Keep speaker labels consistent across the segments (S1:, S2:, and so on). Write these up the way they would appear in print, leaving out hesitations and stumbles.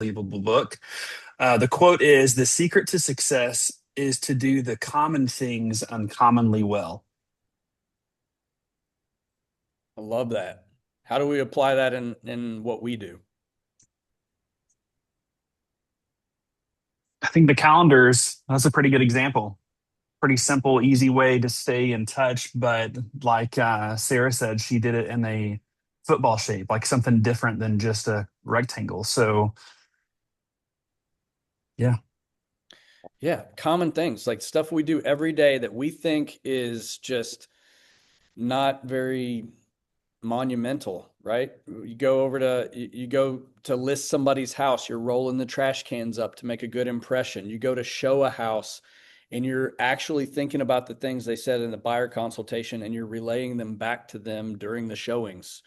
S1: unbelievable book. The quote is, "The secret to success is to do the common things uncommonly well."
S2: I love that. How do we apply that in what we do?
S1: I think the calendars, that's a pretty good example. Pretty simple, easy way to stay in touch. But like Sarah said, she did it in a football shape, like something different than just a rectangle. So, yeah.
S2: Yeah, common things like stuff we do every day that we think is just not very monumental, right? You go to list somebody's house, you're rolling the trash cans up to make a good impression. You go to show a house and you're actually thinking about the things they said in the buyer consultation and you're relaying them back to them during the showings.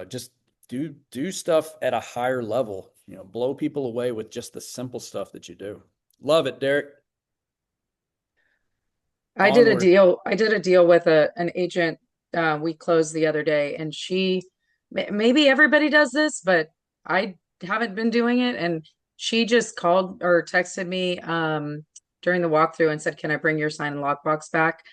S2: Just do stuff at a higher level. Blow people away with just the simple stuff that you do. Love it, Derek. Onward.
S3: I did a deal with an agent we closed the other day, and maybe everybody does this, but I haven't been doing it. And she just called or texted me during the walkthrough and said, "Can I bring your sign and lockbox back?"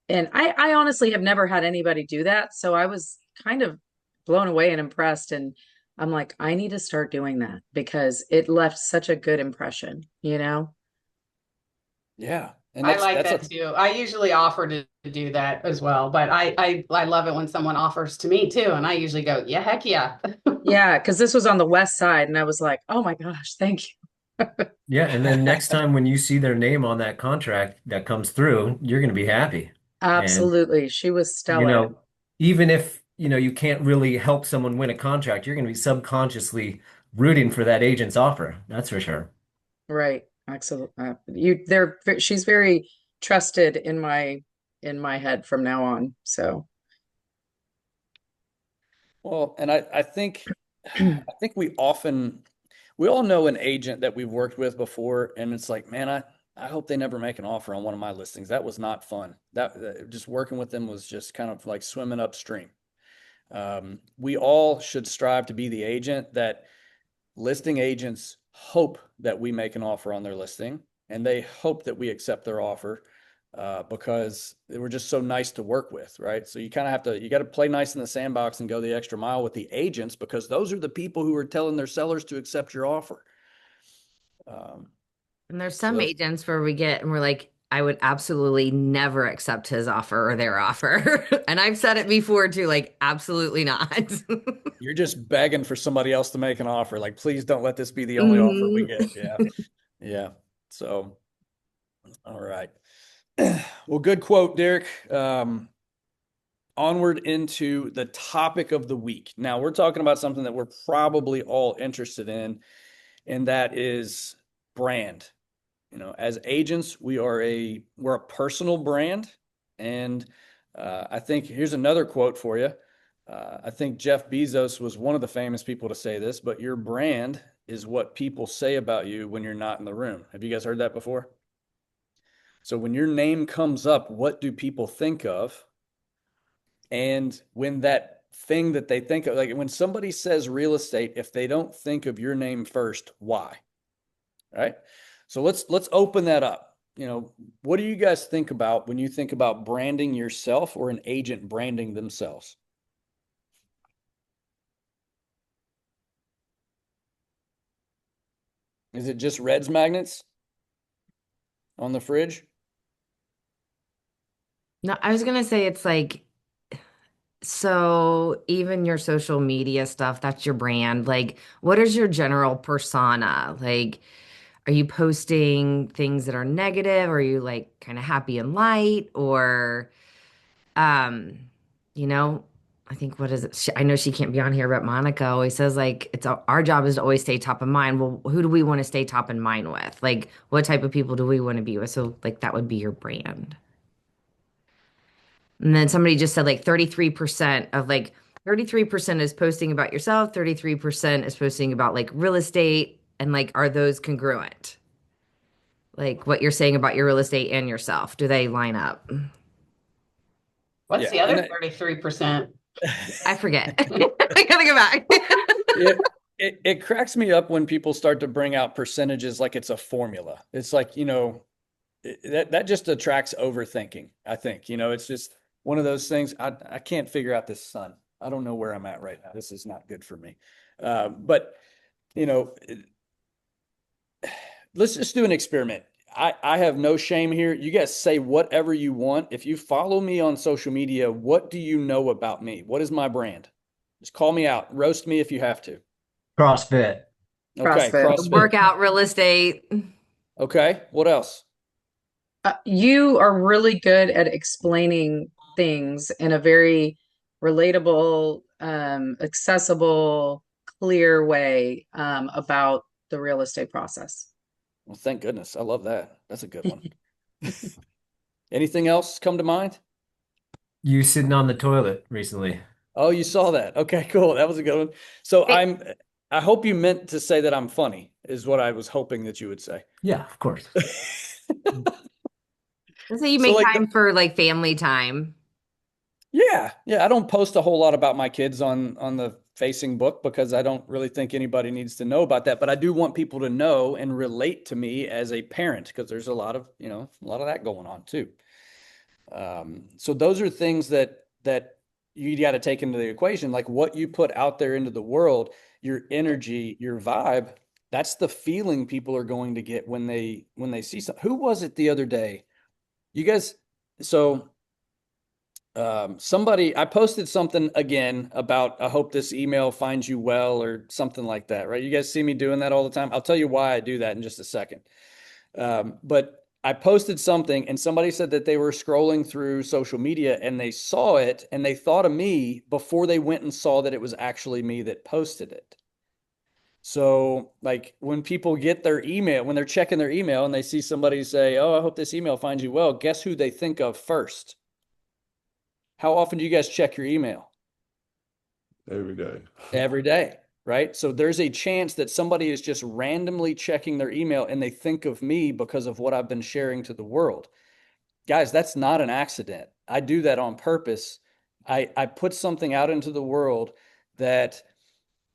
S3: And I honestly have never had anybody do that, so I was kind of blown away and impressed. And I'm like, I need to start doing that because it left such a good impression, you know?
S2: Yeah. And
S4: I
S2: that's
S4: like
S2: that's a
S4: that too. I usually offer to do that as well, but I love it when someone offers to me too, and I usually go, yeah, heck yeah.
S3: Yeah, because this was on the west side, and I was like, oh my gosh, thank you.
S5: Yeah, and then next time when you see their name on that contract that comes through, you're going to be happy. And,
S3: Absolutely. She was
S5: you
S3: stellar.
S5: know, even if, you can't really help someone win a contract, you're going to be subconsciously rooting for that agent's offer. That's for sure.
S3: Right. Absolutely. She's very trusted in my head from now on. So,
S2: well, and I think we all know an agent that we've worked with before, and it's like, man, I hope they never make an offer on one of my listings. That was not fun. Just working with them was just kind of like swimming upstream. We all should strive to be the agent that listing agents hope that we make an offer on their listing, and they hope that we accept their offer because they were just so nice to work with, right? So you kind of you got to play nice in the sandbox and go the extra mile with the agents because those are the people who are telling their sellers to accept your offer. Um,
S6: And there's
S2: so
S6: some
S2: that's,
S6: agents where and we're like, I would absolutely never accept his offer or their offer. And I've said it before too, like, absolutely not.
S2: you're just begging for somebody else to make an offer. Like, please don't let this be the only offer we
S6: Mhm.
S2: get. Yeah. Yeah. So, all right. Well, good quote, Derek. Onward into the topic of the week. Now, we're talking about something that we're probably all interested in, and that is brand. As agents, we're a personal brand, and I think here's another quote for you. I think Jeff Bezos was one of the famous people to say this, but your brand is what people say about you when you're not in the room. Have you guys heard that before? So when your name comes up, what do people think of? And when that thing that they think of, like when somebody says real estate, if they don't think of your name first, why? Right? So let's open that up. What do you guys think about when you think about branding yourself or an agent branding themselves? Is it just Reds magnets on the fridge?
S6: No, I was gonna say it's like, so even your social media stuff, that's your brand. Like, what is your general persona? Like, are you posting things that are negative? Or are you like kind of happy and light? Or, um, you know, I think what is it? I know she can't be on here, but Monica always says like our job is to always stay top of mind. Well, who do we want to stay top in mind with? Like, what type of people do we want to be with? So, like, that would be your brand. And then somebody just said like 33% of like 33% is posting about yourself, 33% is posting about like real estate. And like, are those congruent? Like what you're saying about your real estate and yourself, do they line up?
S4: What's
S2: Yeah,
S4: the
S2: and
S4: other 33%?
S6: I forget. I gotta go back.
S2: yeah, it cracks me up when people start to bring out percentages like it's a formula. It's like, that just attracts overthinking, I think. It's just one of those things. I can't figure out this sun. I don't know where I'm at right now. This is not good for me. But you know, let's just do an experiment. I have no shame here. You guys say whatever you want. If you follow me on social media, what do you know about me? What is my brand? Just call me out. Roast me if you have to.
S5: CrossFit.
S2: Okay,
S3: CrossFit.
S2: CrossFit.
S6: Workout, real estate.
S2: Okay, what else?
S3: You are really good at explaining things in a very relatable, accessible, clear way about the real estate process.
S2: Well, thank goodness. I love that. That's a good one. Anything else come to mind?
S5: You sitting on the toilet recently.
S2: Oh, you saw that. Okay, cool. That was a good one. So I hope you meant to say that I'm funny, is what I was hoping that you would say.
S5: Yeah, of course.
S6: So you
S2: So
S6: make
S2: like
S6: time for like family time.
S2: yeah, I don't post a whole lot about my kids on the facing book because I don't really think anybody needs to know about that, but I do want people to know and relate to me as a parent because there's a lot of, a lot of that going on too. So those are things that you got to take into the equation, like what you put out there into the world, your energy, your vibe. That's the feeling people are going to get when they see something. Who was it the other day? You guys, so somebody, I posted something again about I hope this email finds you well or something like that, right? You guys see me doing that all the time. I'll tell you why I do that in just a second. But I posted something and somebody said that they were scrolling through social media and they saw it and they thought of me before they went and saw that it was actually me that posted it. So, like when people get their email, when they're checking their email and they see somebody say, "Oh, I hope this email finds you well," guess who they think of first? How often do you guys check your email?
S7: Every day.
S2: Every day, right? So there's a chance that somebody is just randomly checking their email and they think of me because of what I've been sharing to the world. Guys, that's not an accident. I do that on purpose. I put something out into the world that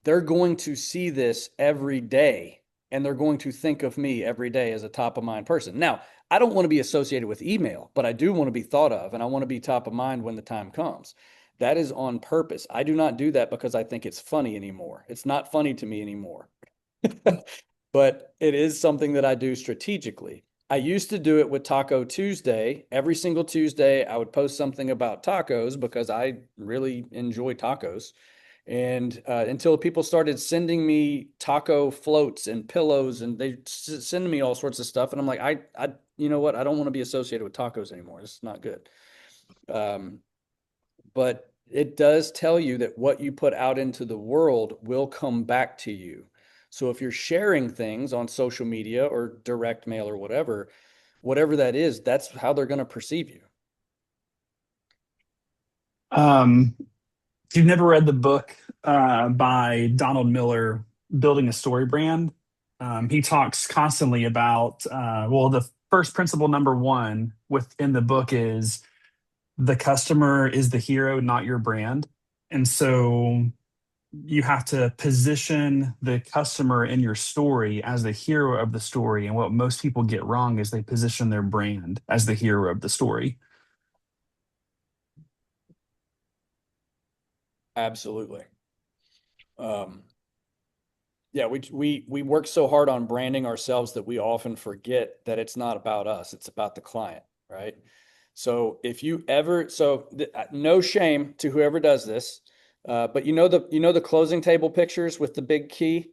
S2: they're going to see this every day and they're going to think of me every day as a top of mind person. Now, I don't want to be associated with email, but I do want to be thought of and I want to be top of mind when the time comes. That is on purpose. I do not do that because I think it's funny anymore. It's not funny to me anymore. But it is something that I do strategically. I used to do it with Taco Tuesday. Every single Tuesday, I would post something about tacos because I really enjoy tacos. And until people started sending me taco floats and pillows, and they send me all sorts of stuff, and I'm like, you know what? I don't want to be associated with tacos anymore. This is not good. But it does tell you that what you put out into the world will come back to you. So if you're sharing things on social media or direct mail or whatever that is, that's how they're going to perceive you.
S1: Um, if you've never read the book by Donald Miller, Building a Story Brand, he talks constantly about, well, the first principle, number one, within the book is the customer is the hero, not your brand. And so you have to position the customer in your story as the hero of the story. And what most people get wrong is they position their brand as the hero of the story.
S2: Absolutely. Yeah, we work so hard on branding ourselves that we often forget that it's not about us, it's about the client, right? So if you ever, no shame to whoever does this, but you know the closing table pictures with the big key?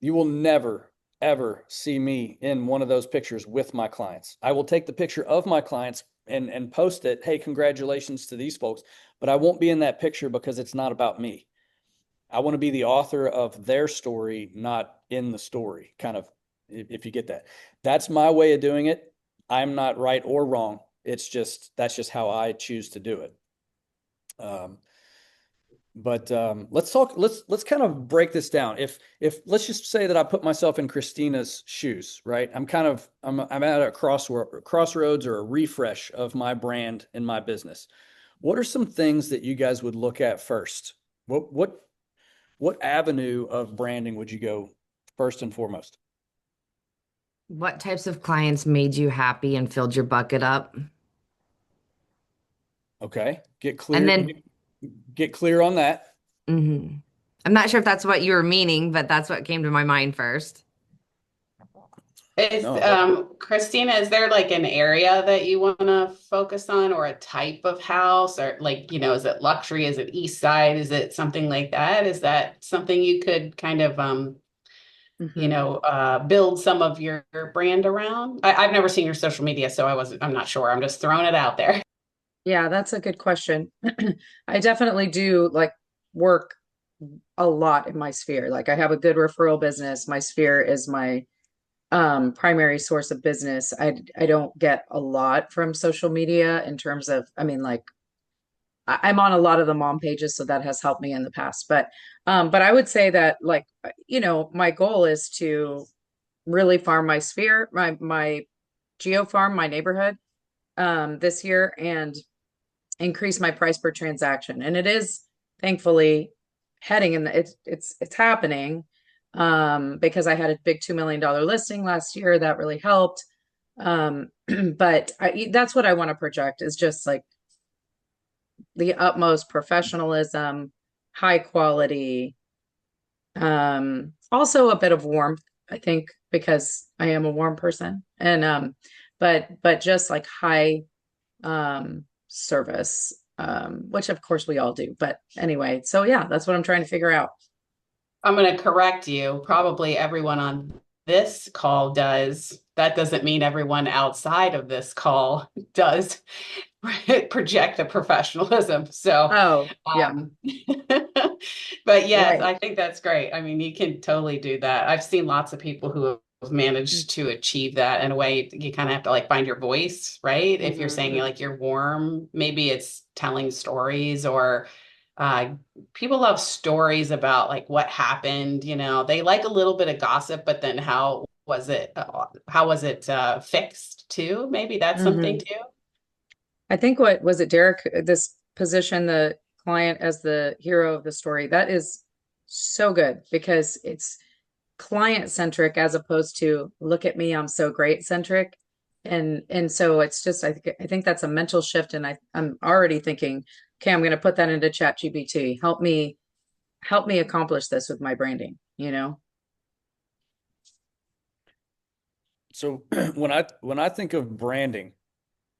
S2: You will never ever see me in one of those pictures with my clients. I will take the picture of my clients and post it, "Hey, congratulations to these folks," but I won't be in that picture because it's not about me. I want to be the author of their story, not in the story, kind of, if you get that. That's my way of doing it. I'm not right or wrong. That's just how I choose to do it. But let's kind of break this down. If let's just say that I put myself in Christina's shoes, right? I'm at a crossroads or a refresh of my brand and my business. What are some things that you guys would look at first? What what avenue of branding would you go first and foremost?
S6: What types of clients made you happy and filled your bucket up?
S2: Okay.
S6: And then,
S2: Get clear on that.
S6: mhm. I'm not sure if that's what you were meaning, but that's what came to my mind first.
S4: Is
S2: No, I love it.
S4: Christina, is there like an area that you want to focus on or a type of house or like, is it luxury? Is it east side? Is it something like that? Is that something you could kind of
S3: Mhm.
S4: build some of your brand around? I've never seen your social media, so I'm not sure. I'm just throwing it out there.
S3: Yeah, that's a good question. I definitely do like work a lot in my sphere. Like I have a good referral business. My sphere is my primary source of business. I don't get a lot from social media in terms of, I mean, like I'm on a lot of the mom pages, so that has helped me in the past. But I would say that like, my goal is to really farm my sphere, my geo farm, my neighborhood, this year and increase my price per transaction. And it is thankfully heading in the, it's happening, because I had a big $2 million listing last year that really helped. But that's what I want to project is just like the utmost professionalism, high quality, also a bit of warmth, I think, because I am a warm person. And but just like high service, which of course we all do. But anyway, so yeah, that's what I'm trying to figure out.
S4: I'm going to correct you. Probably everyone on this call does. That doesn't mean everyone outside of this call does project the professionalism. So,
S3: Oh, yeah,
S4: um, but yes,
S3: right.
S4: I think that's great. I mean, you can totally do that. I've seen lots of people who have managed to achieve that in a way. You kind of have to like find your voice, right? If you're saying
S3: Mm-hmm.
S4: like you're warm, maybe it's telling stories or uh, people love stories about like what happened. They like a little bit of gossip, but then how was it fixed too? Maybe that's something
S3: Mm-hmm.
S4: too.
S3: I think what was it, Derek, this position, the client as the hero of the story, that is so good because it's client centric as opposed to look at me, I'm so great centric. And so it's just I think that's a mental shift. And I'm already thinking, okay, I'm gonna put that into Chat GPT. Help me accomplish this with my branding.
S2: So when I think of branding,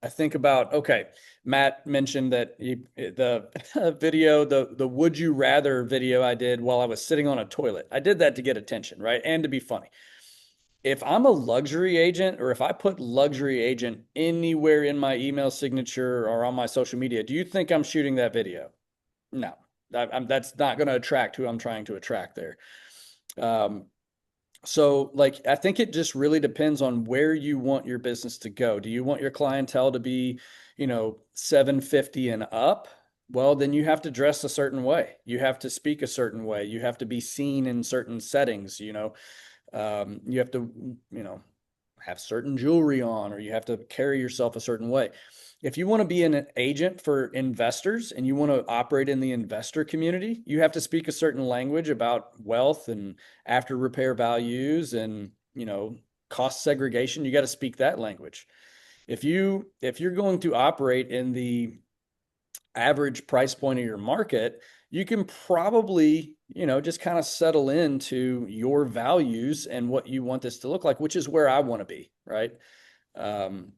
S2: I think about, okay, Matt mentioned that the video, the would you rather video I did while I was sitting on a toilet. I did that to get attention, right? And to be funny. If I'm a luxury agent or if I put luxury agent anywhere in my email signature or on my social media, do you think I'm shooting that video? No, that's not going to attract who I'm trying to attract there. Um, so like I think it just really depends on where you want your business to go. Do you want your clientele to be, 750 and up? Well, then you have to dress a certain way. You have to speak a certain way. You have to be seen in certain settings. You have to, have certain jewelry on, or you have to carry yourself a certain way. If you want to be an agent for investors and you want to operate in the investor community, you have to speak a certain language about wealth and after repair values and, cost segregation. You got to speak that language. If you're going to operate in the average price point of your market, you can probably, just kind of settle into your values and what you want this to look like, which is where I want to be, right? Um,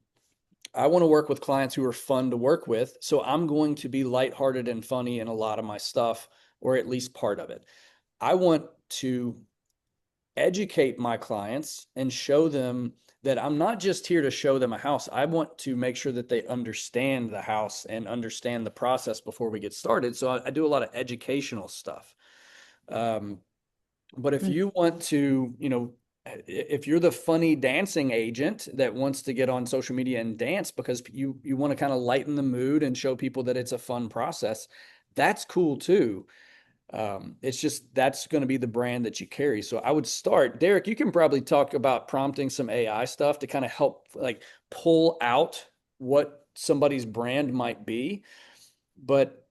S2: I want to work with clients who are fun to work with. So I'm going to be lighthearted and funny in a lot of my stuff, or at least part of it. I want to educate my clients and show them that I'm not just here to show them a house. I want to make sure that they understand the house and understand the process before we get started. So I do a lot of educational stuff. Um, but if you want to, if you're the funny dancing agent that wants to get on social media and dance because you want to kind of lighten the mood and show people that it's a fun process, that's cool too. It's just that's going to be the brand that you carry. So I would start, Derek, you can probably talk about prompting some AI stuff to kind of help like pull out what somebody's brand might be. But,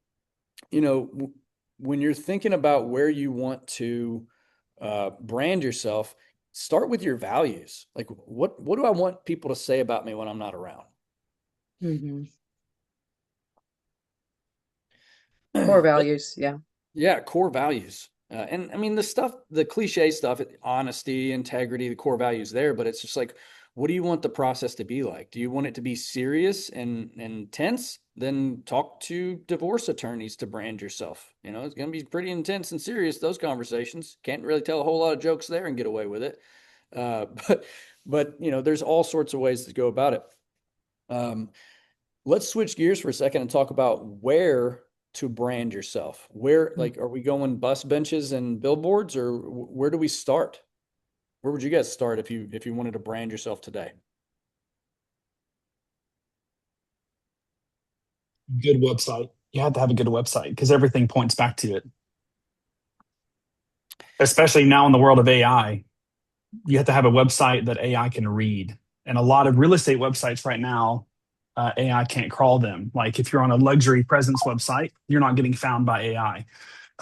S2: you know, when you're thinking about where you want to brand yourself, start with your values. Like, what do I want people to say about me when I'm not around?
S3: Mhm. Core values. Yeah.
S2: Yeah, core values. And I mean, the stuff, the cliche stuff, honesty, integrity, the core values there, but it's just like, what do you want the process to be like? Do you want it to be serious and tense? Then talk to divorce attorneys to brand yourself. You know, it's going to be pretty intense and serious, those conversations. Can't really tell a whole lot of jokes there and get away with it. Uh, but, you know, there's all sorts of ways to go about it. Um, let's switch gears for a second and talk about where to brand yourself. Where, like, are we going bus benches and billboards, or where do we start? Where would you guys start if you wanted to brand yourself today?
S1: Good website. You have to have a good website because everything points back to it. Especially now in the world of AI, you have to have a website that AI can read. And a lot of real estate websites right now, AI can't crawl them. Like if you're on a luxury presence website, you're not getting found by AI.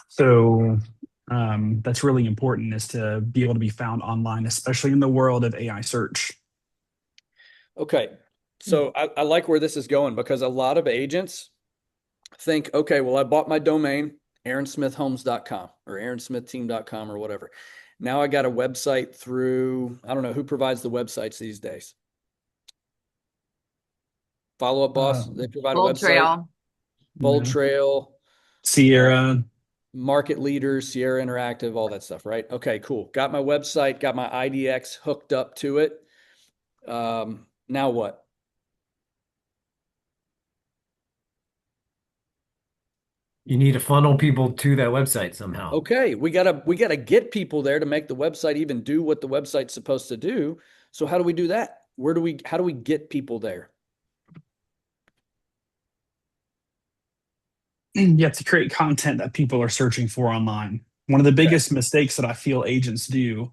S1: So that's really important is to be able to be found online, especially in the world of AI search.
S2: Okay. So I like where this is going because a lot of agents think, okay, well, I bought my domain, aaronsmithhomes.com or aaronsmithteam.com or whatever. Now I got a website through, I don't know who provides the websites these days. Follow Up Boss, they provide a
S6: Bold
S2: website.
S6: Trail.
S2: Bold
S1: Yeah.
S2: Trail,
S1: Sierra.
S2: Market Leaders, Sierra Interactive, all that stuff, right? Okay, cool. Got my website, got my IDX hooked up to it. Now what?
S5: You need to funnel people to that website somehow.
S2: Okay, we gotta get people there to make the website even do what the website's supposed to do. So how do we do that? How do we get people there?
S1: You have to create content that people are searching for online. One of the
S2: Okay.
S1: biggest mistakes that I feel agents do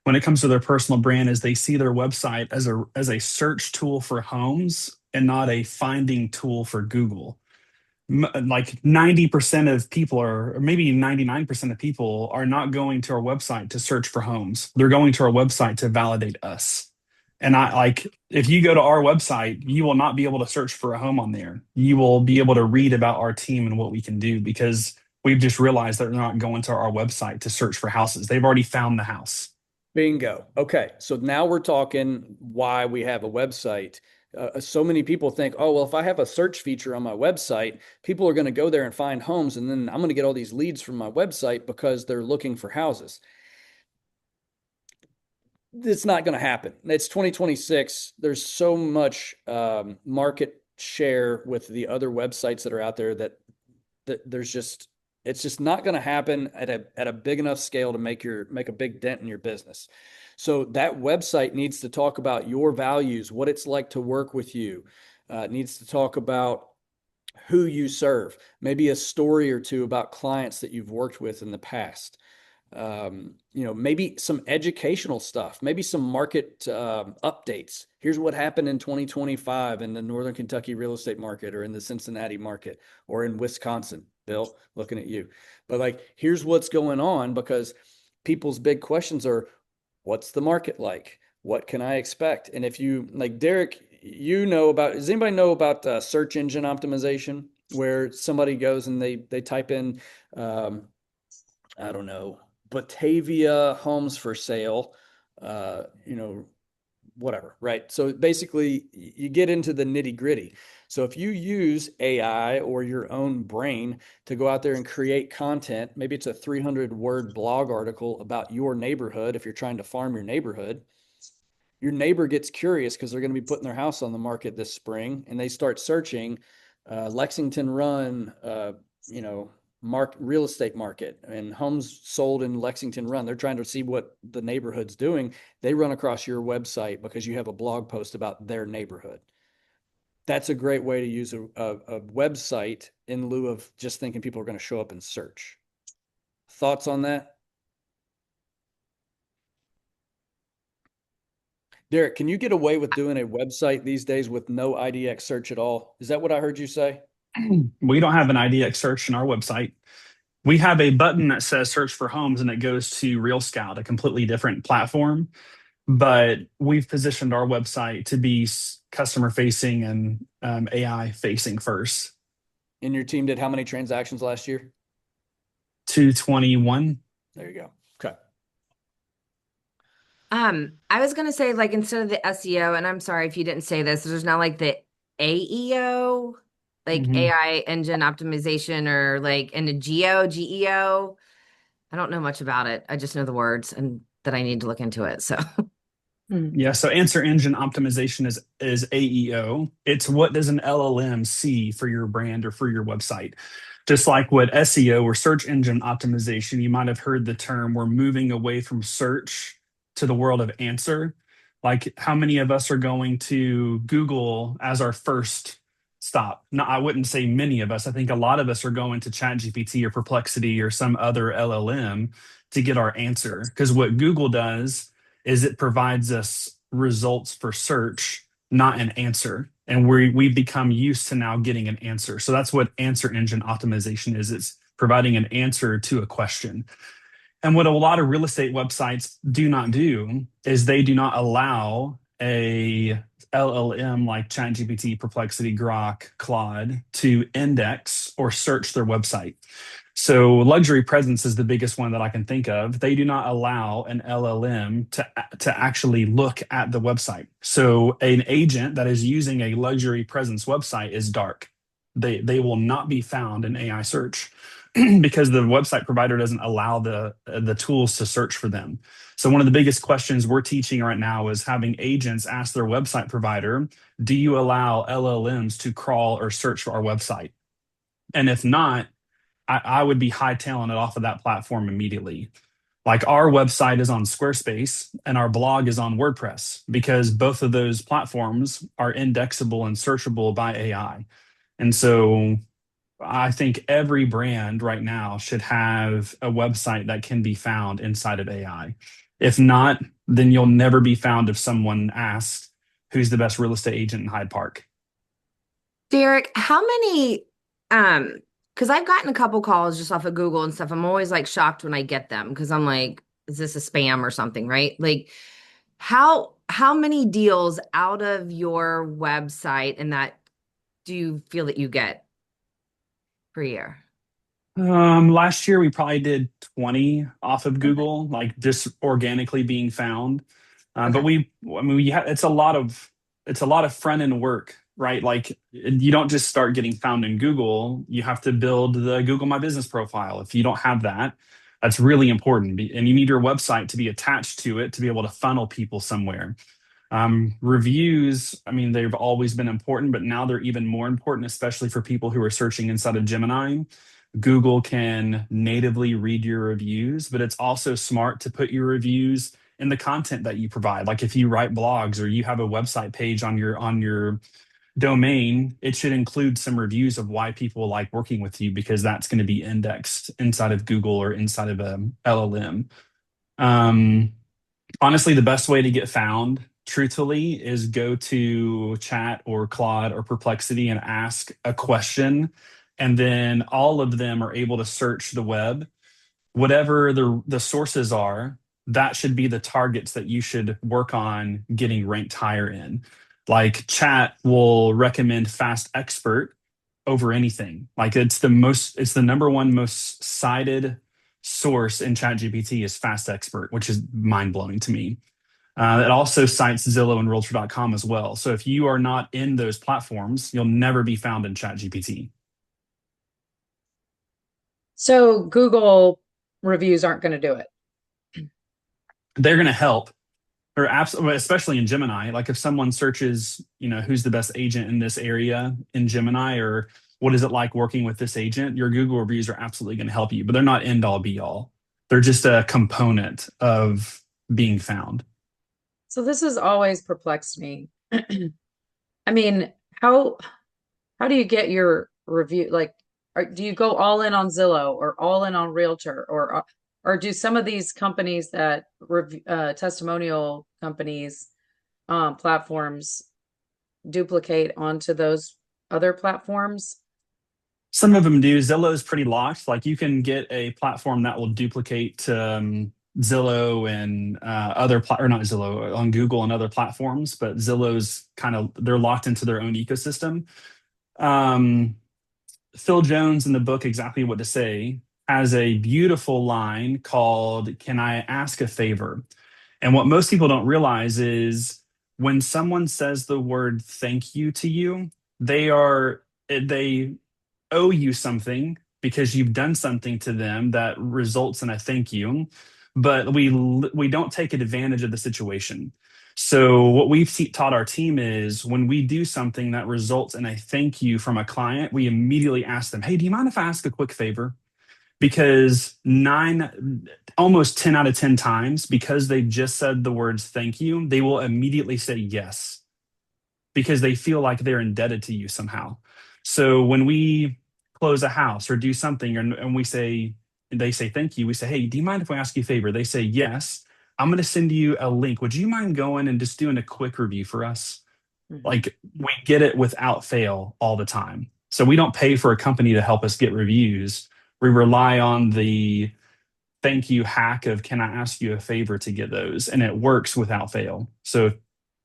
S1: when it comes to their personal brand is they see their website as a search tool for homes and not a finding tool for Google. Like 90% of people are, or maybe 99% of people are not going to our website to search for homes. They're going to our website to validate us. And I like, if you go to our website, you will not be able to search for a home on there. You will be able to read about our team and what we can do because we've just realized that they're not going to our website to search for houses. They've already found the house.
S2: Bingo. Okay. So now we're talking why we have a website. So many people think, oh, well, if I have a search feature on my website, people are going to go there and find homes, and then I'm going to get all these leads from my website because they're looking for houses. It's not going to happen. It's 2026. There's so much market share with the other websites that are out there that there's just it's just not going to happen at a big enough scale to make a big dent in your business. So that website needs to talk about your values, what it's like to work with you. It needs to talk about who you serve, maybe a story or two about clients that you've worked with in the past. You know, maybe some educational stuff, maybe some market updates. Here's what happened in 2025 in the Northern Kentucky real estate market or in the Cincinnati market or in Wisconsin. Bill, looking at you. But like, here's what's going on because people's big questions are, what's the market like? What can I expect? And if you, like Derek, you know about, does anybody know about search engine optimization where somebody goes and they type in, I don't know, Batavia homes for sale, you know, whatever, right? So basically, you get into the nitty gritty. So if you use AI or your own brain to go out there and create content, maybe it's a 300-word blog article about your neighborhood if you're trying to farm your neighborhood. Your neighbor gets curious because they're going to be putting their house on the market this spring and they start searching Lexington Run, you know, real estate market and homes sold in Lexington Run. They're trying to see what the neighborhood's doing. They run across your website because you have a blog post about their neighborhood. That's a great way to use a website in lieu of just thinking people are going to show up and search. Thoughts on that? Derek, can you get away with doing a website these days with no IDX search at all? Is that what I heard you say?
S1: We don't have an IDX search in our website. We have a button that says search for homes and it goes to Real Scout, a completely different platform. But we've positioned our website to be customer facing and AI facing first.
S2: And your team did how many transactions last year?
S1: 221.
S2: There you go. Okay.
S6: I was gonna say, like, instead of the SEO, and I'm sorry if you didn't say this, there's now like the AEO, like
S1: Mhm.
S6: AI engine optimization, or like, and the GEO. I don't know much about it. I just know the words and that I need to look into it. So
S1: Yeah, so answer engine optimization is AEO. It's what does an LLM see for your brand or for your website. Just like what SEO or search engine optimization, you might have heard the term we're moving away from search to the world of answer. Like how many of us are going to Google as our first stop? No, I wouldn't say many of us. I think a lot of us are going to ChatGPT or Perplexity or some other LLM to get our answer. Because what Google does is it provides us results for search, not an answer. And we've become used to now getting an answer. So that's what answer engine optimization is. It's providing an answer to a question. And what a lot of real estate websites do not do is they do not allow a LLM like ChatGPT, Perplexity, Grok, Claude to index or search their website. So luxury presence is the biggest one that I can think of. They do not allow an LLM to actually look at the website. So an agent that is using a luxury presence website is dark. They will not be found in AI search because the website provider doesn't allow the tools to search for them. So one of the biggest questions we're teaching right now is having agents ask their website provider, do you allow LLMs to crawl or search for our website? And if not, I would be hightailing it off of that platform immediately. Like our website is on Squarespace and our blog is on WordPress because both of those platforms are indexable and searchable by AI. And so I think every brand right now should have a website that can be found inside of AI. If not, then you'll never be found if someone asks who's the best real estate agent in Hyde Park.
S6: Derek, how many, because I've gotten a couple calls just off of Google and stuff. I'm always like shocked when I get them because I'm like, is this a spam or something, right? Like how many deals out of your website and that do you feel that you get per year?
S1: Last year we probably did 20 off of
S6: Okay.
S1: Google, like just organically being found. But
S6: Okay.
S1: it's a lot of front end work, right? Like you don't just start getting found in Google. You have to build the Google My Business profile. If you don't have that, that's really important. And you need your website to be attached to it to be able to funnel people somewhere. Reviews, I mean, they've always been important, but now they're even more important, especially for people who are searching inside of Gemini. Google can natively read your reviews, but it's also smart to put your reviews in the content that you provide. Like if you write blogs or you have a website page on your domain, it should include some reviews of why people like working with you because that's going to be indexed inside of Google or inside of a LLM. Um, Honestly, the best way to get found, truthfully, is go to Chat or Claude or Perplexity and ask a question. And then all of them are able to search the web. Whatever the sources are, that should be the targets that you should work on getting ranked higher in. Like Chat will recommend Fast Expert over anything. Like it's the number one most cited source in ChatGPT is Fast Expert, which is mind blowing to me. It also cites Zillow and Realtor.com as well. So if you are not in those platforms, you'll never be found in ChatGPT.
S3: So Google reviews aren't going to do it.
S1: They're going to help, or absolutely, especially in Gemini. Like if someone searches, who's the best agent in this area in Gemini, or what is it like working with this agent, your Google reviews are absolutely going to help you, but they're not end all be all. They're just a component of being found.
S3: So this has always perplexed me. I mean, how do you get your review? Like, do you go all in on Zillow or all in on Realtor or do some of these companies that testimonial companies platforms duplicate onto those other platforms?
S1: Some of them do. Zillow's pretty locked. Like you can get a platform that will duplicate Zillow and or not Zillow on Google and other platforms, but Zillow's they're locked into their own ecosystem. Um, Phil Jones in the book Exactly What to Say has a beautiful line called "Can I ask a favor?" And what most people don't realize is when someone says the word "thank you" to you, they owe you something because you've done something to them that results in a thank you, but we don't take advantage of the situation. So what taught our team is when we do something that results in a thank you from a client, we immediately ask them, "Hey, do you mind if I ask a quick favor?" Because almost 10 out of 10 times, because they just said the words thank you, they will immediately say yes because they feel like they're indebted to you somehow. So when we close a house or do something and they say thank you, we say, "Hey, do you mind if we ask you a favor?" They say yes. "I'm going to send you a link. Would you mind going and just doing a quick review for us?"
S3: Mhm.
S1: Like we get it without fail all the time. So we don't pay for a company to help us get reviews. We rely on the thank you hack of "Can I ask you a favor?" to get those, and it works without fail. So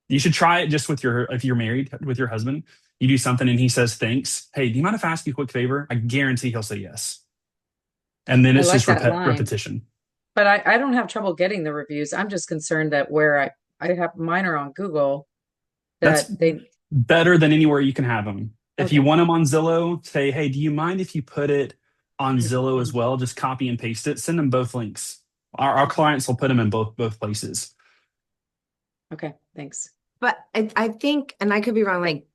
S1: you should try it just if you're married with your husband, you do something and he says thanks. "Hey, do you mind if I ask you a quick favor?" I guarantee he'll say yes. And then
S3: I
S1: it's
S3: like
S1: just
S3: that line,
S1: repetition.
S3: but I don't have trouble getting the reviews. I'm just concerned that where I have mine are on Google
S1: That's
S3: that they,
S1: better than anywhere you can have them. If you
S3: okay.
S1: want them on Zillow, say, "Hey, do you mind if you put it on Zillow as well?" Just copy and paste it. Send them both links. Our clients will put them in both places.
S3: Okay, thanks.
S6: But I think, and I could be wrong, like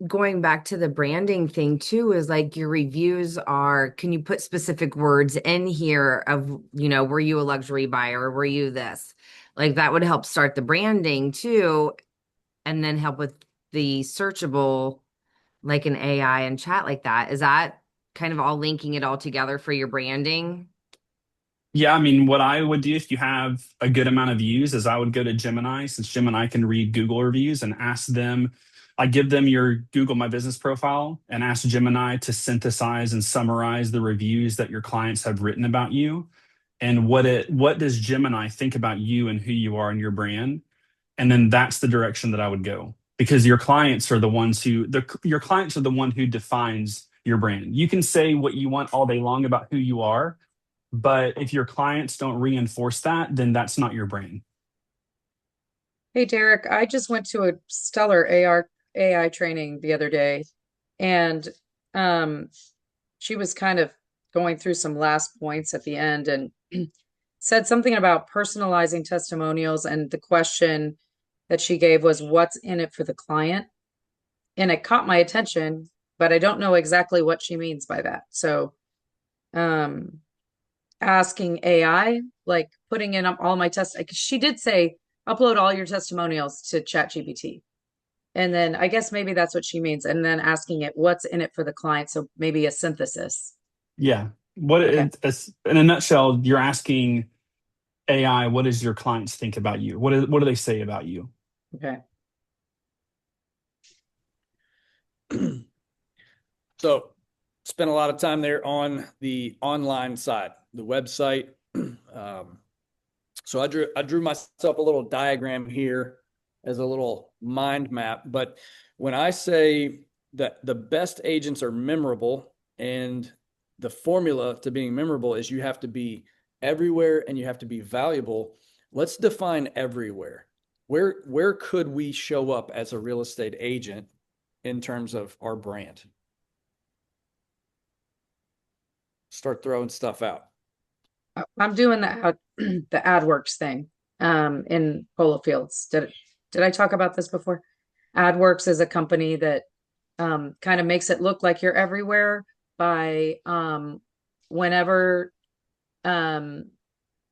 S6: going back to the branding thing too, is like your reviews are, can you put specific words in here of, were you a luxury buyer? Were you this? Like that would help start the branding too, and then help with the searchable, like an AI and chat like that. Is that kind of all linking it all together for your branding?
S1: Yeah, I mean, what I would do if you have a good amount of views is I would go to Gemini, since Gemini can read Google reviews, and ask them. I give them your Google My Business profile and ask Gemini to synthesize and summarize the reviews that your clients have written about you, and what does Gemini think about you and who you are and your brand, and then that's the direction that I would go because your clients are the one who defines your brand. You can say what you want all day long about who you are, but if your clients don't reinforce that, then that's not your brand.
S3: Hey, Derek, I just went to a stellar AI training the other day, and um, she was kind of going through some last points at the end and said something about personalizing testimonials. And the question that she gave was, "What's in it for the client?" And it caught my attention, but I don't know exactly what she means by that. So, um, asking AI, like putting in all my tests, she did say, upload all your testimonials to ChatGPT. And then I guess maybe that's what she means. And then asking it, what's in it for the client? So maybe a synthesis.
S1: Yeah.
S3: Okay.
S1: In a nutshell, you're asking AI, what does your clients think about you? What do they say about you?
S3: Okay.
S2: So spent a lot of time there on the online side, the website. So I drew myself a little diagram here as a little mind map. But when I say that the best agents are memorable, and the formula to being memorable is you have to be everywhere and you have to be valuable. Let's define everywhere. Where could we show up as a real estate agent in terms of our brand? Start throwing stuff out.
S3: I'm doing the AdWorks thing in Polo Fields. Did I talk about this before? AdWorks is a company that kind of makes it look like you're everywhere by whenever um,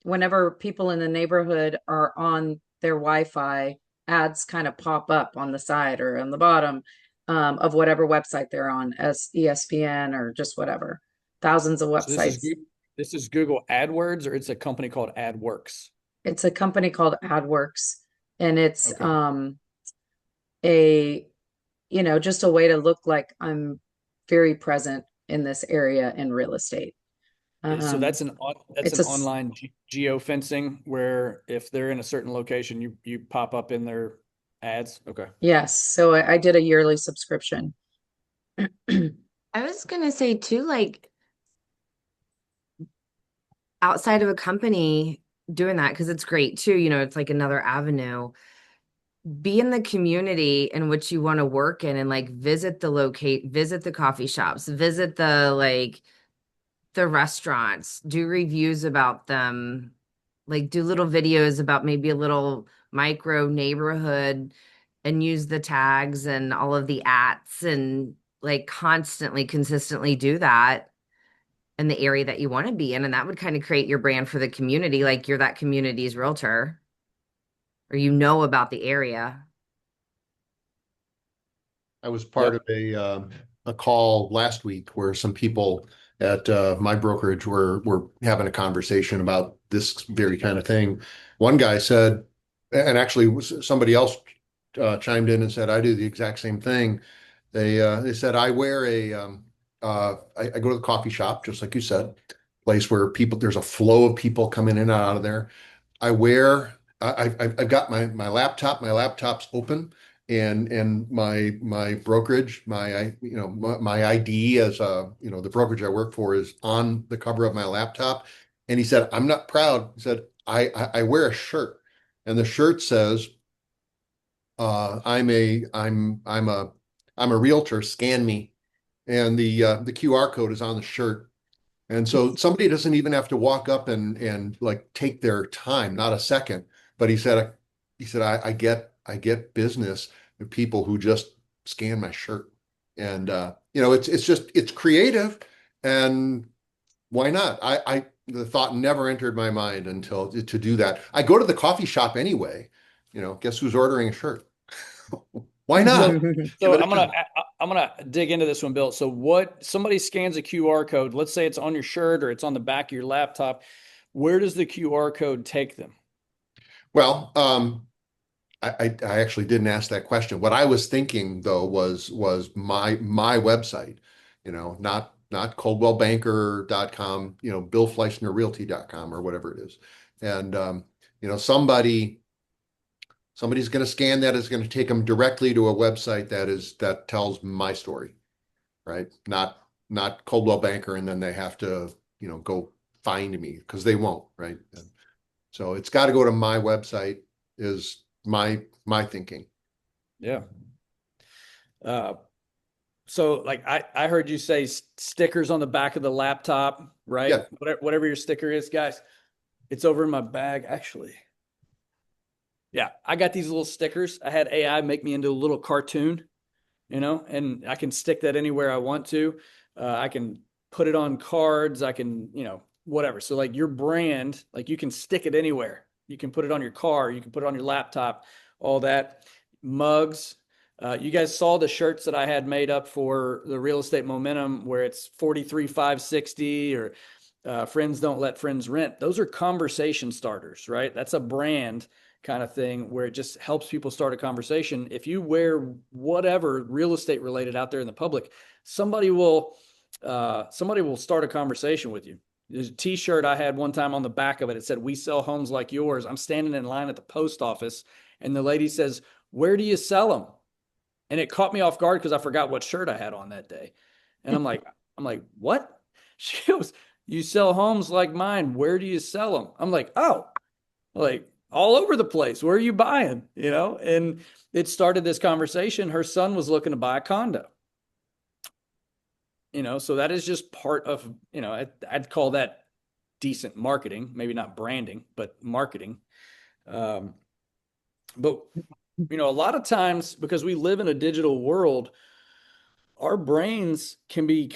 S3: whenever people in the neighborhood are on their Wi-Fi, ads kind of pop up on the side or on the bottom of whatever website they're on, as ESPN or just whatever. Thousands of
S2: So
S3: websites.
S2: this is Google AdWords, or it's a company called AdWorks?
S3: It's a company called AdWorks, and it's
S2: Okay.
S3: a just a way to look like I'm very present in this area in real estate.
S2: So that's
S3: It's
S2: an
S3: a
S2: online geofencing where if they're in a certain location, you pop up in their ads. Okay.
S3: yes. So I did a yearly subscription.
S6: I was gonna say too, like outside of a company doing that, because it's great too, it's like another avenue. Be in the community in which you want to work in and like visit the coffee shops, visit the restaurants, do reviews about them, like do little videos about maybe a little micro neighborhood and use the tags and all of the ats and like consistently do that in the area that you want to be in. And that would kind of create your brand for the community, like you're that community's realtor or about the area.
S8: I was part of a call last week where some people at my brokerage were having a conversation about this very kind of thing. One guy said, and actually somebody else chimed in and said, I do the exact same thing. They said I wear I go to the coffee shop, just like you said, place where there's a flow of people coming in and out of there. I've got my laptop. My laptop's open, and my brokerage, my ID as the brokerage I work for is on the cover of my laptop. And he said, I'm not proud. He said, I wear a shirt, and the shirt says, I'm a realtor. Scan me, and the QR code is on the shirt. And so somebody doesn't even have to walk up and like take their time, not a second. But he said I get business with people who just scan my shirt. And it's creative, and why not? The thought never entered my mind until to do that. I go to the coffee shop anyway. Guess who's ordering a shirt? Why not? Give
S2: So
S8: it a shot.
S2: I'm gonna dig into this one, Bill. So what somebody scans a QR code, let's say it's on your shirt or it's on the back of your laptop, where does the QR code take them?
S8: Well, I actually didn't ask that question. What I was thinking though was my website, not coldwellbanker.com, billfleischnerrealty.com or whatever it is. And somebody's going to scan that, is going to take them directly to a website that tells my story, right? Not Coldwell Banker, and then they have to, go find me, because they won't, right? And so it's got to go to my website is my thinking.
S2: Yeah. So like I heard you say stickers on the back of the laptop, right?
S8: Yeah.
S2: Whatever your sticker is, guys. It's over in my bag, actually. Yeah, I got these little stickers. I had AI make me into a little cartoon, and I can stick that anywhere I want to. I can put it on cards. I can, whatever. So like your brand, like you can stick it anywhere. You can put it on your car. You can put it on your laptop, all that. Mugs. You guys saw the shirts that I had made up for the real estate momentum where it's 43,560 or friends don't let friends rent. Those are conversation starters, right? That's a brand kind of thing where it just helps people start a conversation. If you wear whatever real estate related out there in the public, somebody will start a conversation with you. There's a t-shirt I had one time on the back of it. It said, "We sell homes like yours." I'm standing in line at the post office and the lady says, "Where do you sell them?" And it caught me off guard because I forgot what shirt I had on that day. And I'm like, "What?" She goes, "You sell homes like mine. Where do you sell them?" I'm like, "Oh, like all over the place. Where are you buying?" And it started this conversation. Her son was looking to buy a condo. So that is just part of, I'd call that decent marketing, maybe not branding, but marketing. But, a lot of times because we live in a digital world, our brains can be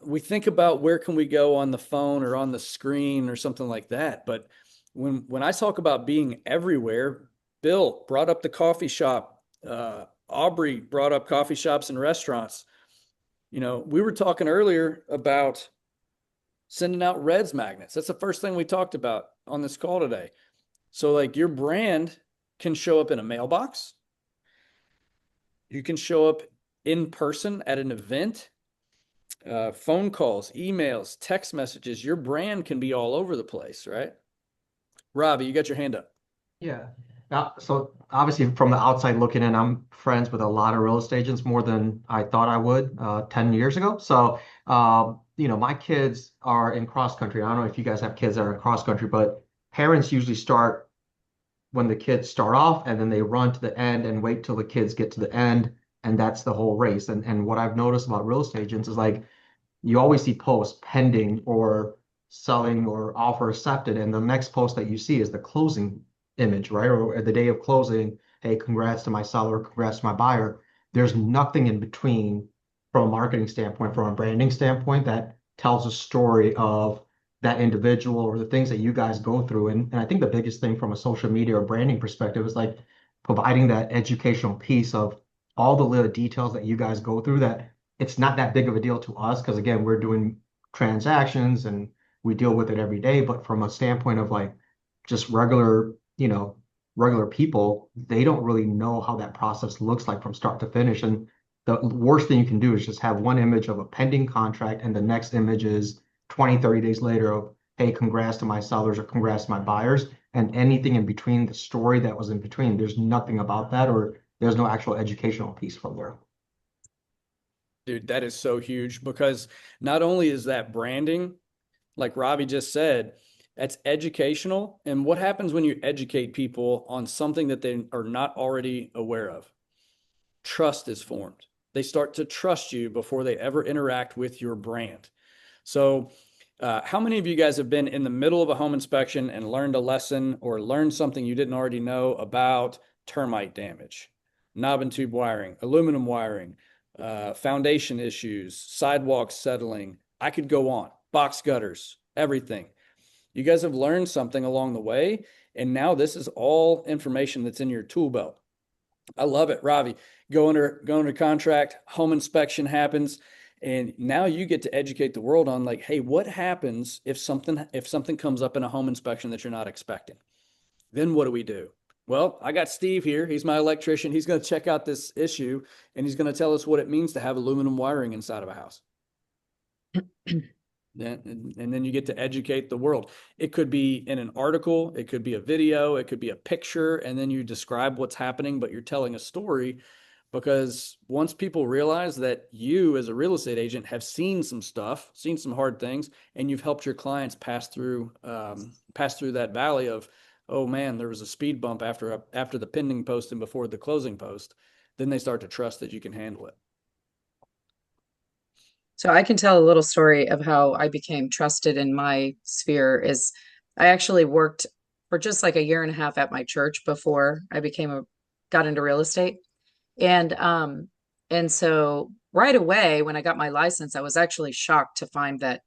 S2: we think about where can we go on the phone or on the screen or something like that. But when I talk about being everywhere, Bill brought up the coffee shop. Aubrey brought up coffee shops and restaurants. We were talking earlier about sending out Reds magnets. That's the first thing we talked about on this call today. So like your brand can show up in a mailbox. You can show up in person at an event. phone calls, emails, text messages. Your brand can be all over the place, right? Robbie, you got your hand up.
S9: Yeah. So obviously from the outside looking in, I'm friends with a lot of real estate agents, more than I thought I would 10 years ago. So, my kids are in cross country. I don't know if you guys have kids that are in cross country, but parents usually start when the kids start off and then they run to the end and wait till the kids get to the end. And that's the whole race. And what I've noticed about real estate agents is like, you always see posts pending or selling or offer accepted, and the next post that you see is the closing image, right? Or the day of closing, hey, congrats to my seller, congrats to my buyer. There's nothing in between from a marketing standpoint, from a branding standpoint, that tells a story of that individual or the things that you guys go through. And I think the biggest thing from a social media or branding perspective is like providing that educational piece of all the little details that you guys go through, that it's not that big of a deal to us because again, we're doing transactions and we deal with it every day. But from a standpoint of like just regular people, they don't really know how that process looks like from start to finish. And the worst thing you can do is just have one image of a pending contract and the next image is 20, 30 days later of, hey, congrats to my sellers or congrats to my buyers. And anything in between, the story that was in between, there's nothing about that, or there's no actual educational piece from there.
S2: Dude, that is so huge because not only is that branding, like Robbie just said, that's educational. And what happens when you educate people on something that they are not already aware of? Trust is formed. They start to trust you before they ever interact with your brand. So, how many of you guys have been in the middle of a home inspection and learned a lesson or learned something you didn't already know about termite damage, knob and tube wiring, aluminum wiring, foundation issues, sidewalks settling? I could go on. Box gutters, everything. You guys have learned something along the way, and now this is all information that's in your tool belt. I love it, Ravi. Go under contract, home inspection happens, and now you get to educate the world on like, hey, what happens if something comes up in a home inspection that you're not expecting? Then what do we do? Well, I got Steve here. He's my electrician. He's going to check out this issue, and he's going to tell us what it means to have aluminum wiring inside of a house. And then you get to educate the world. It could be in an article, it could be a video, it could be a picture, and then you describe what's happening, but you're telling a story. Because once people realize that you as a real estate agent have seen some stuff, seen some hard things, and you've helped your clients pass through that valley of, oh man, there was a speed bump after the pending post and before the closing post, then they start to trust that you can handle it.
S3: So I can tell a little story of how I became trusted in my sphere. Is I actually worked for just like a year and a half at my church before I got into real estate. And so right away when I got my license, I was actually shocked to find that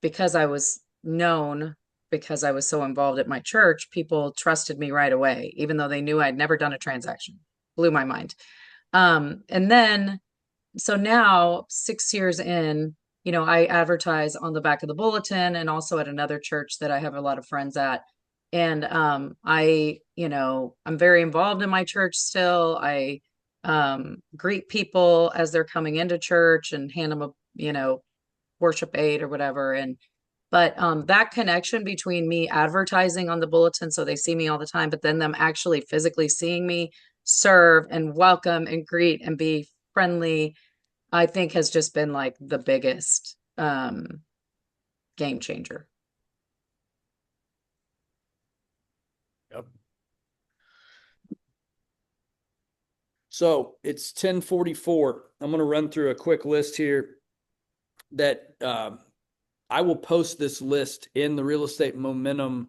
S3: because I was known, because I was so involved at my church, people trusted me right away, even though they knew I'd never done a transaction. Blew my mind. And then so now 6 years in, I advertise on the back of the bulletin and also at another church that I have a lot of friends at. And I'm very involved in my church still. I greet people as they're coming into church and hand them a, worship aid or whatever. But that connection between me advertising on the bulletin so they see me all the time, but then them actually physically seeing me serve and welcome and greet and be friendly, I think has just been like the biggest game changer.
S2: Yep. So it's 10:44. I'm going to run through a quick list here that I will post this list in the Real Estate Momentum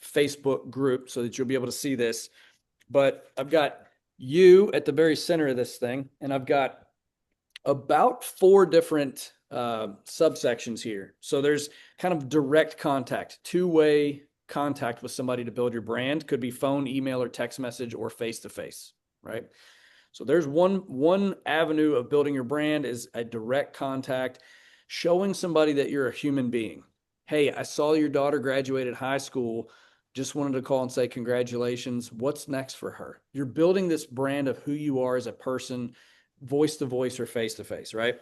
S2: Facebook group so that you'll be able to see this. But I've got you at the very center of this thing, and I've got about 4 different subsections here. So there's kind of direct contact, two-way contact with somebody to build your brand. Could be phone, email, or text message, or face-to-face, right? So there's one avenue of building your brand is a direct contact, showing somebody that you're a human being. Hey, I saw your daughter graduated high school. Just wanted to call and say congratulations. What's next for her? You're building this brand of who you are as a person, voice to voice or face to face, right?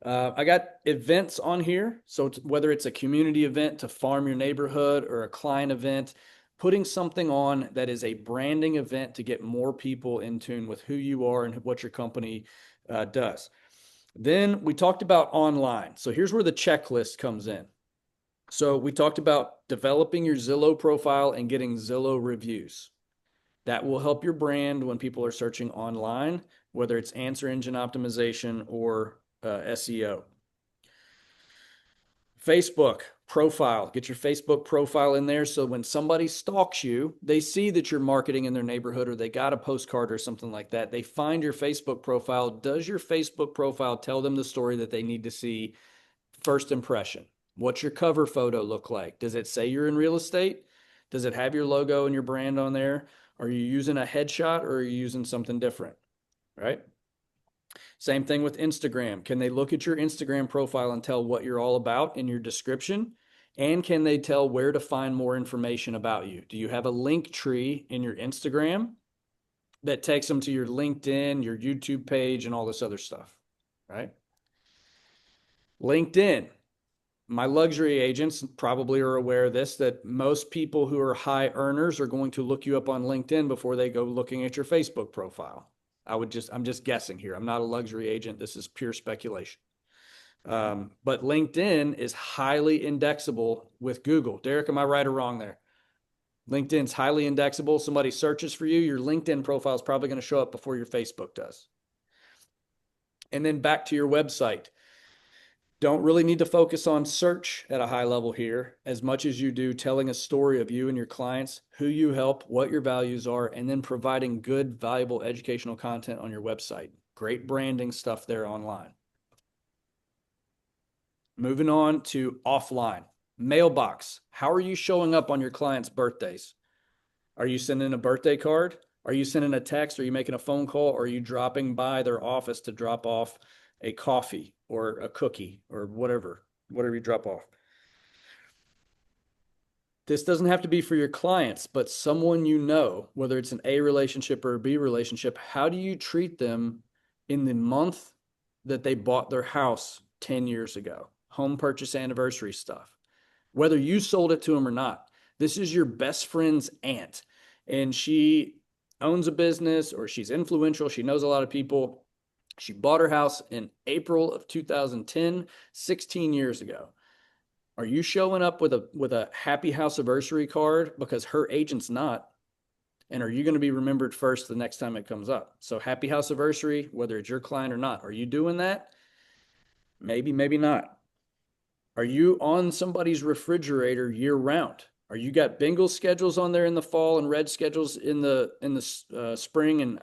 S2: I got events on here. So whether it's a community event to farm your neighborhood or a client event, putting something on that is a branding event to get more people in tune with who you are and what your company does. Then we talked about online. So here's where the checklist comes in. So we talked about developing your Zillow profile and getting Zillow reviews. That will help your brand when people are searching online, whether it's answer engine optimization or SEO. Facebook profile, get your Facebook profile in there so when somebody stalks you, they see that you're marketing in their neighborhood or they got a postcard or something like that. They find your Facebook profile. Does your Facebook profile tell them the story that they need to see? First impression. What's your cover photo look like? Does it say you're in real estate? Does it have your logo and your brand on there? Are you using a headshot or are you using something different? Right? Same thing with Instagram. Can they look at your Instagram profile and tell what you're all about in your description? And can they tell where to find more information about you? Do you have a link tree in your Instagram that takes them to your LinkedIn, your YouTube page, and all this other stuff? Right? LinkedIn. My luxury agents probably are aware of this, that most people who are high earners are going to look you up on LinkedIn before they go looking at your Facebook profile. I'm just guessing here. I'm not a luxury agent. This is pure speculation. But LinkedIn is highly indexable with Google. Derek, am I right or wrong there? LinkedIn's highly indexable. Somebody searches for you, your LinkedIn profile is probably going to show up before your Facebook does. And then back to your website. Don't really need to focus on search at a high level here as much as you do telling a story of you and your clients, who you help, what your values are, and then providing good, valuable educational content on your website. Great branding stuff there online. Moving on to offline. Mailbox. How are you showing up on your clients' birthdays? Are you sending a birthday card? Are you sending a text? Are you making a phone call? Or are you dropping by their office to drop off a coffee or a cookie or whatever you drop off? This doesn't have to be for your clients, but someone you know, whether it's an A relationship or a B relationship, how do you treat them in the month that they bought their house 10 years ago? Home purchase anniversary stuff. Whether you sold it to them or not, this is your best friend's aunt, and she owns a business or she's influential. She knows a lot of people. She bought her house in April of 2010, 16 years ago. Are you showing up with a happy house anniversary card because her agent's not? And are you going to be remembered first the next time it comes up? So happy house anniversary, whether it's your client or not. Are you doing that? Maybe, maybe not. Are you on somebody's refrigerator year round? Are you got bingo schedules on there in the fall and red schedules in the spring and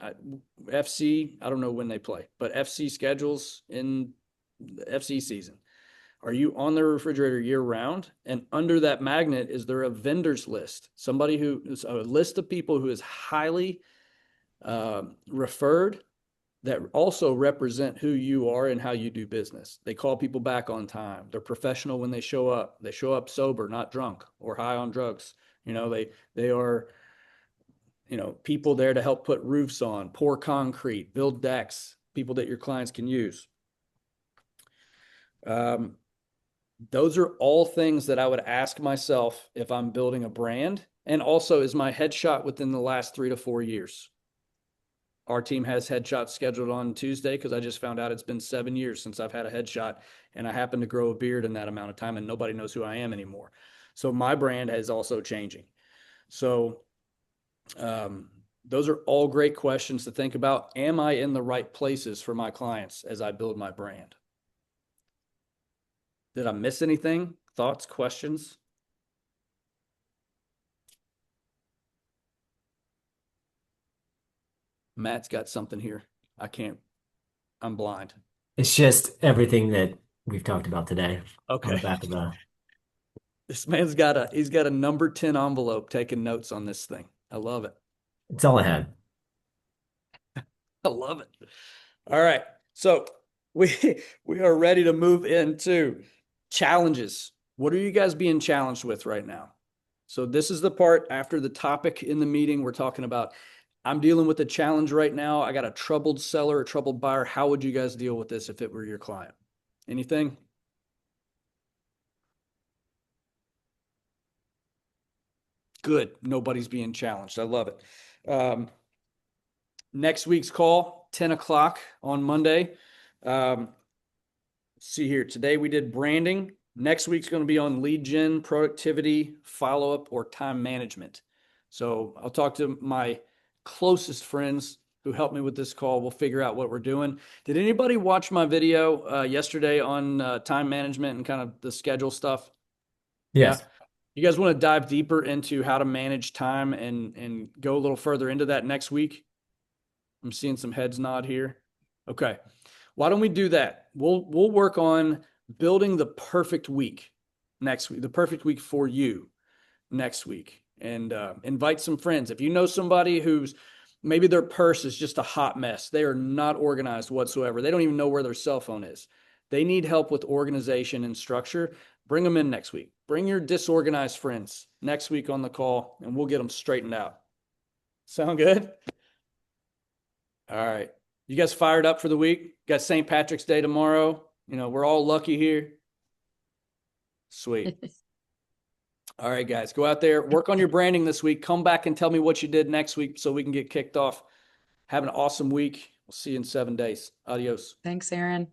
S2: FC? I don't know when they play, but FC schedules in the FC season. Are you on their refrigerator year round? And under that magnet, is there a vendors list? Somebody who is a list of people who is highly referred that also represent who you are and how you do business. They call people back on time. They're professional when they show up. They show up sober, not drunk or high on drugs. They are, people there to help put roofs on, pour concrete, build decks, people that your clients can use. Those are all things that I would ask myself if I'm building a brand. And also, is my headshot within the last 3 to 4 years? Our team has headshots scheduled on Tuesday because I just found out it's been 7 years since I've had a headshot, and I happen to grow a beard in that amount of time, and nobody knows who I am anymore. So my brand is also changing. So those are all great questions to think about. Am I in the right places for my clients as I build my brand? Did I miss anything? Thoughts, questions? Matt's got something here. I'm blind.
S5: It's just everything that we've talked about today on the
S2: Okay.
S5: back of the.
S2: This man's got a number 10 envelope taking notes on this thing. I love it.
S5: It's all I had.
S2: I love it. All right. So we are ready to move into challenges. What are you guys being challenged with right now? So this is the part after the topic in the meeting we're talking about. I'm dealing with a challenge right now. I got a troubled seller, a troubled buyer. How would you guys deal with this if it were your client? Anything? Good. Nobody's being challenged. I love it. Next week's call, 10 o'clock on Monday. See here. Today we did branding. Next week's going to be on lead gen, productivity, follow-up, or time management. So I'll talk to my closest friends who helped me with this call. We'll figure out what we're doing. Did anybody watch my video yesterday on time management and kind of the schedule stuff?
S5: Yes.
S2: Yeah. You guys want to dive deeper into how to manage time and go a little further into that next week? I'm seeing some heads nod here. Okay. Why don't we do that? We'll work on building the perfect week next week, the perfect week for you next week, and invite some friends. If you know somebody who's maybe their purse is just a hot mess, they are not organized whatsoever. They don't even know where their cell phone is. They need help with organization and structure. Bring them in next week. Bring your disorganized friends next week on the call, and we'll get them straightened out. Sound good? All right. You guys fired up for the week? Got St. Patrick's Day tomorrow. You know, we're all lucky here. Sweet. All right, guys, go out there, work on your branding this week. Come back and tell me what you did next week so we can get kicked off. Have an awesome week. We'll see you in 7 days. Adios.
S3: Thanks, Aaron.